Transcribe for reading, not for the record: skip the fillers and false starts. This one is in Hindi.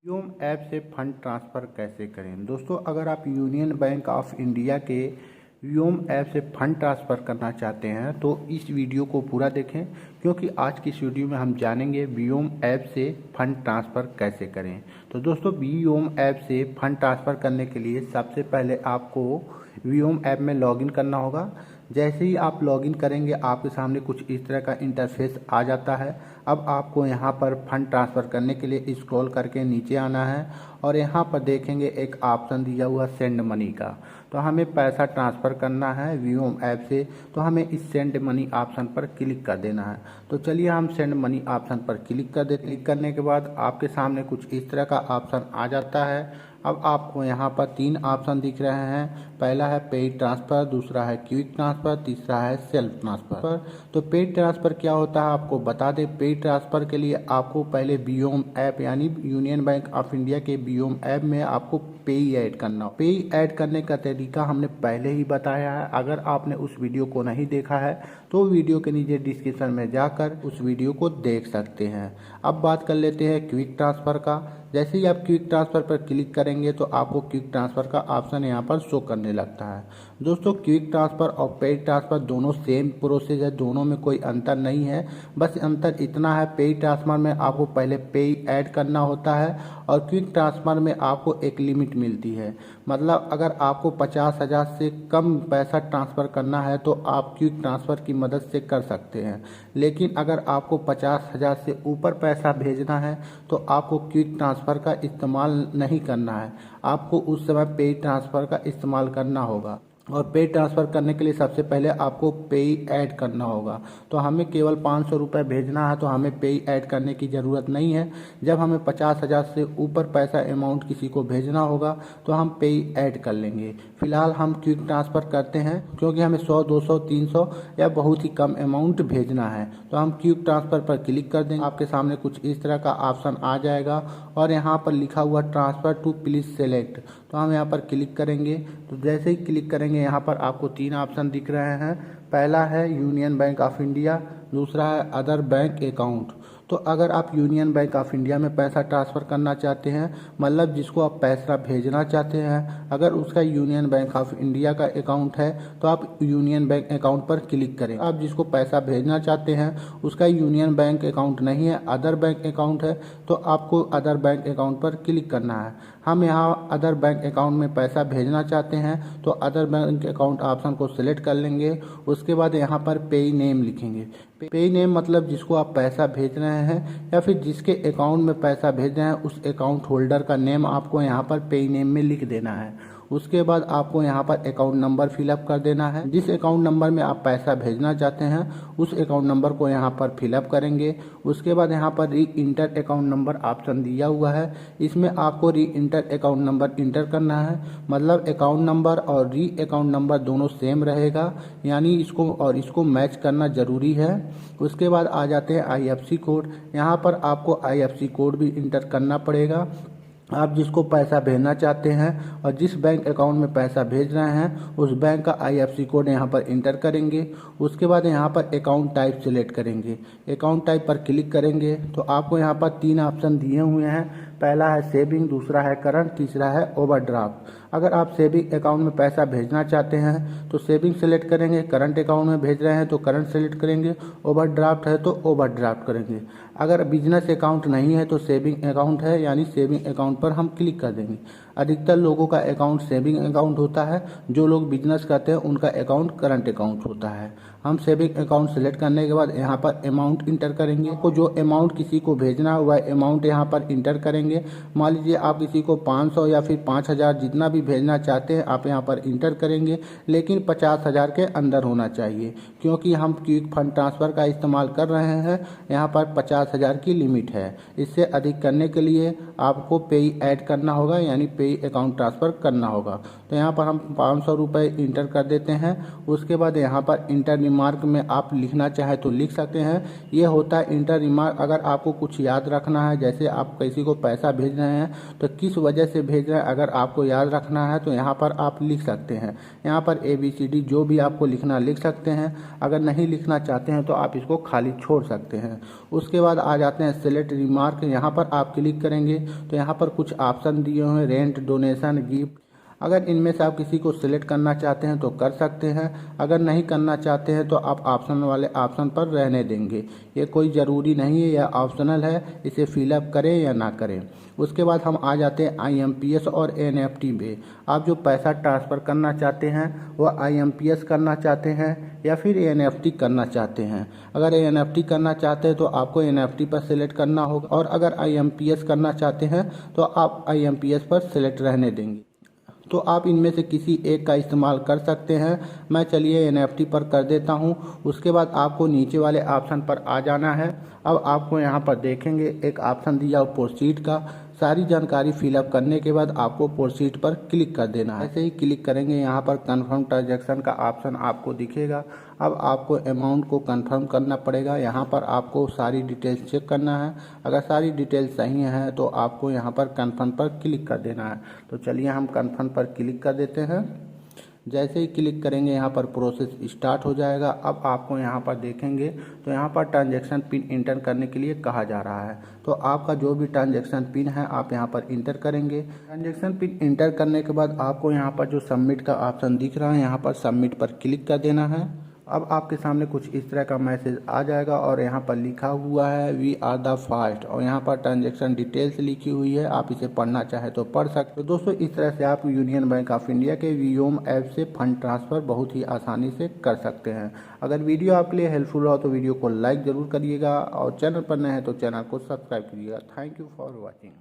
यूम ऐप से फंड ट्रांसफ़र कैसे करें। दोस्तों, अगर आप यूनियन बैंक ऑफ इंडिया के यूम ऐप से फंड ट्रांसफ़र करना चाहते हैं तो इस वीडियो को पूरा देखें, क्योंकि आज की इस वीडियो में हम जानेंगे वीओम ऐप से फंड ट्रांसफ़र कैसे करें। तो दोस्तों, वीओम ऐप से फंड ट्रांसफ़र करने के लिए सबसे पहले आपको वीओम ऐप में लॉगिन करना होगा। जैसे ही आप लॉगिन करेंगे आपके सामने कुछ इस तरह का इंटरफेस आ जाता है। अब आपको यहाँ पर फंड ट्रांसफ़र करने के लिए स्क्रॉल करके नीचे आना है और यहाँ पर देखेंगे एक ऑप्शन दिया हुआ सेंड मनी का। तो हमें पैसा ट्रांसफ़र करना है वीओम ऐप से, तो हमें इस सेंड मनी ऑप्शन पर क्लिक कर देना है। तो चलिए हम सेंड मनी ऑप्शन पर क्लिक कर देते। क्लिक करने के बाद आपके सामने कुछ इस तरह का ऑप्शन आ जाता है। अब आपको यहाँ पर 3 ऑप्शन दिख रहे हैं। पहला है पेड ट्रांसफ़र, दूसरा है क्विक ट्रांसफ़र, तीसरा है सेल्फ ट्रांसफ़र। तो पेड ट्रांसफ़र क्या होता है आपको बता दें। पेड ट्रांसफ़र के लिए आपको पहले वीओम ऐप यानी यूनियन बैंक ऑफ इंडिया के वीओम ऐप में आपको पेई ऐड करना हो। पेई ऐड करने का तरीका हमने पहले ही बताया है। अगर आपने उस वीडियो को नहीं देखा है तो वीडियो के नीचे डिस्क्रिप्शन में जाकर उस वीडियो को देख सकते हैं। अब बात कर लेते हैं क्विक ट्रांसफ़र का। जैसे ही आप क्विक ट्रांसफ़र पर क्लिक करेंगे तो आपको क्विक ट्रांसफ़र का ऑप्शन यहाँ पर शो करने लगता है। दोस्तों, क्विक ट्रांसफ़र और पेड ट्रांसफ़र दोनों सेम प्रोसेस है, दोनों में कोई अंतर नहीं है। बस अंतर इतना है, पेड ट्रांसफ़र में आपको पहले पे ऐड करना होता है और क्विक ट्रांसफ़र में आपको एक लिमिट मिलती है। मतलब अगर आपको 50,000 से कम पैसा ट्रांसफ़र करना है तो आप क्विक ट्रांसफ़र की मदद से कर सकते हैं, लेकिन अगर आपको 50,000 से ऊपर पैसा भेजना है तो आपको क्विक ट्रांसफ़र का इस्तेमाल नहीं करना है। आपको उस समय पे ट्रांसफ़र का इस्तेमाल करना होगा। और पे ट्रांसफ़र करने के लिए सबसे पहले आपको पे ऐड करना होगा। तो हमें केवल 500 रुपये भेजना है तो हमें पे ऐड करने की ज़रूरत नहीं है। जब हमें 50,000 से ऊपर पैसा अमाउंट किसी को भेजना होगा तो हम पे ऐड कर लेंगे। फिलहाल हम क्विक ट्रांसफ़र करते हैं क्योंकि हमें 100, 200, 300 या बहुत ही कम अमाउंट भेजना है। तो हम क्विक ट्रांसफ़र पर क्लिक कर देंगे। आपके सामने कुछ इस तरह का ऑप्शन आ जाएगा और यहाँ पर लिखा हुआ ट्रांसफ़र टू प्लीज़ सेलेक्ट। तो हम यहाँ पर क्लिक करेंगे। तो जैसे ही क्लिक करेंगे यहाँ पर आपको 3 ऑप्शन दिख रहे हैं। पहला है यूनियन बैंक ऑफ इंडिया, दूसरा है अदर बैंक अकाउंट। तो अगर आप यूनियन बैंक ऑफ इंडिया में पैसा ट्रांसफ़र करना चाहते हैं, मतलब जिसको आप पैसा भेजना चाहते हैं, अगर उसका यूनियन बैंक ऑफ इंडिया का अकाउंट है तो आप यूनियन बैंक अकाउंट पर क्लिक करें। आप जिसको पैसा भेजना चाहते हैं उसका यूनियन बैंक अकाउंट नहीं है, अदर बैंक अकाउंट है, तो आपको अदर बैंक अकाउंट पर क्लिक करना है। हम यहाँ अदर बैंक अकाउंट में पैसा भेजना चाहते हैं तो अदर बैंक अकाउंट ऑप्शन को सिलेक्ट कर लेंगे। उसके बाद यहाँ पर पे नेम लिखेंगे। पे नेम मतलब जिसको आप पैसा भेज रहे हैं या फिर जिसके अकाउंट में पैसा भेज रहे हैं उस अकाउंट होल्डर का नेम आपको यहाँ पर पे नेम में लिख देना है। उसके बाद आपको यहाँ पर अकाउंट नंबर फिलअप कर देना है। जिस अकाउंट नंबर में आप पैसा भेजना चाहते हैं उस अकाउंट नंबर को यहाँ पर फिलअप करेंगे। उसके बाद यहाँ पर री इंटर अकाउंट नंबर ऑप्शन दिया हुआ है, इसमें आपको री इंटर अकाउंट नंबर इंटर करना है। मतलब अकाउंट नंबर और री अकाउंट नंबर दोनों सेम रहेगा, यानी इसको और इसको मैच करना ज़रूरी है। उसके बाद आ जाते हैं IFSC कोड। यहाँ पर आपको IFSC कोड भी इंटर करना पड़ेगा। आप जिसको पैसा भेजना चाहते हैं और जिस बैंक अकाउंट में पैसा भेज रहे हैं उस बैंक का IFSC कोड यहाँ पर इंटर करेंगे। उसके बाद यहाँ पर अकाउंट टाइप सिलेक्ट करेंगे। अकाउंट टाइप पर क्लिक करेंगे तो आपको यहाँ पर 3 ऑप्शन दिए हुए हैं। पहला है सेविंग, दूसरा है करंट, तीसरा है ओवरड्राफ्ट। अगर आप सेविंग अकाउंट में पैसा भेजना चाहते हैं तो सेविंग सेलेक्ट करेंगे, करंट अकाउंट में भेज रहे हैं तो करंट सेलेक्ट करेंगे, ओवरड्राफ्ट है तो ओवरड्राफ्ट करेंगे। अगर बिजनेस अकाउंट नहीं है तो सेविंग अकाउंट है, यानी सेविंग अकाउंट पर हम क्लिक कर देंगे। अधिकतर लोगों का अकाउंट सेविंग अकाउंट होता है, जो लोग बिजनेस करते हैं उनका अकाउंट करंट अकाउंट होता है। हम सेविंग अकाउंट सेलेक्ट करने के बाद यहाँ पर अमाउंट इंटर करेंगे। को जो अमाउंट किसी को भेजना हुआ है अमाउंट यहाँ पर इंटर करेंगे। मान लीजिए आप किसी को 500 या फिर 5,000 जितना भी भेजना चाहते हैं आप यहाँ पर इंटर करेंगे, लेकिन 50,000 के अंदर होना चाहिए, क्योंकि हम क्विक फंड ट्रांसफ़र का इस्तेमाल कर रहे हैं। यहाँ पर 50,000 की लिमिट है। इससे अधिक करने के लिए आपको पे ऐड करना होगा, यानी पे अकाउंट ट्रांसफ़र करना होगा। तो यहाँ पर हम 500 रुपये इंटर कर देते हैं। उसके बाद यहाँ पर इंटर रिमार्क में आप लिखना चाहे तो लिख सकते हैं। ये होता है इंटर रिमार्क। अगर आपको कुछ याद रखना है, जैसे आप किसी को पैसा भेज रहे हैं तो किस वजह से भेज रहे हैं, अगर आपको याद रखना है तो यहाँ पर आप लिख सकते हैं। यहाँ पर ABCD जो भी आपको लिखना लिख सकते हैं। अगर नहीं लिखना चाहते हैं तो आप इसको खाली छोड़ सकते हैं। उसके बाद आ जाते हैं सेलेक्ट रिमार्क। यहाँ पर आप क्लिक करेंगे तो यहाँ पर कुछ ऑप्शन दिए हुए हैं, रेंट, डोनेशन, गिफ्ट। अगर इनमें से आप किसी को सिलेक्ट करना चाहते हैं तो कर सकते हैं, अगर नहीं करना चाहते हैं तो आप ऑप्शन वाले ऑप्शन पर रहने देंगे। ये कोई ज़रूरी नहीं है, यह ऑप्शनल है, इसे फिलअप करें या ना करें। उसके बाद हम आ जाते हैं IMPS और NFT में। आप जो पैसा ट्रांसफ़र करना चाहते हैं वह IMPS करना चाहते हैं या फिर NFT करना चाहते हैं। अगर NFT करना चाहते हैं तो आपको NFT पर सिलेक्ट करना होगा, और अगर IMPS करना चाहते हैं तो आप IMPS पर सिलेक्ट रहने देंगे। तो आप इनमें से किसी एक का इस्तेमाल कर सकते हैं। मैं चलिए NFT पर कर देता हूं। उसके बाद आपको नीचे वाले ऑप्शन पर आ जाना है। अब आपको यहां पर देखेंगे एक ऑप्शन दिया प्रोसीड का। सारी जानकारी फिलअप करने के बाद आपको प्रोसीड पर क्लिक कर देना है। ऐसे ही क्लिक करेंगे यहाँ पर कंफर्म ट्रांजैक्शन का ऑप्शन आपको दिखेगा। अब आपको अमाउंट को कंफर्म करना पड़ेगा। यहाँ पर आपको सारी डिटेल्स चेक करना है। अगर सारी डिटेल्स सही हैं तो आपको यहाँ पर कंफर्म पर क्लिक कर देना है। तो चलिए हम कंफर्म पर क्लिक कर देते हैं। जैसे ही क्लिक करेंगे यहाँ पर प्रोसेस स्टार्ट हो जाएगा। अब आपको यहाँ पर देखेंगे तो यहाँ पर ट्रांजैक्शन पिन इंटर करने के लिए कहा जा रहा है। तो आपका जो भी ट्रांजैक्शन पिन है आप यहाँ पर इंटर करेंगे। ट्रांजैक्शन पिन इंटर करने के बाद आपको यहाँ पर जो सबमिट का ऑप्शन दिख रहा है यहाँ पर सबमिट पर क्लिक कर देना है। अब आपके सामने कुछ इस तरह का मैसेज आ जाएगा और यहाँ पर लिखा हुआ है वी आर द फास्ट, और यहाँ पर ट्रांजैक्शन डिटेल्स लिखी हुई है। आप इसे पढ़ना चाहे तो पढ़ सकते हो। दोस्तों इस तरह से आप यूनियन बैंक ऑफ इंडिया के वियोम ऐप से फंड ट्रांसफ़र बहुत ही आसानी से कर सकते हैं। अगर वीडियो आपके लिए हेल्पफुल हो तो वीडियो को लाइक ज़रूर करिएगा, और चैनल पर नए हैं तो चैनल को सब्सक्राइब करिएगा। Thank you for watching.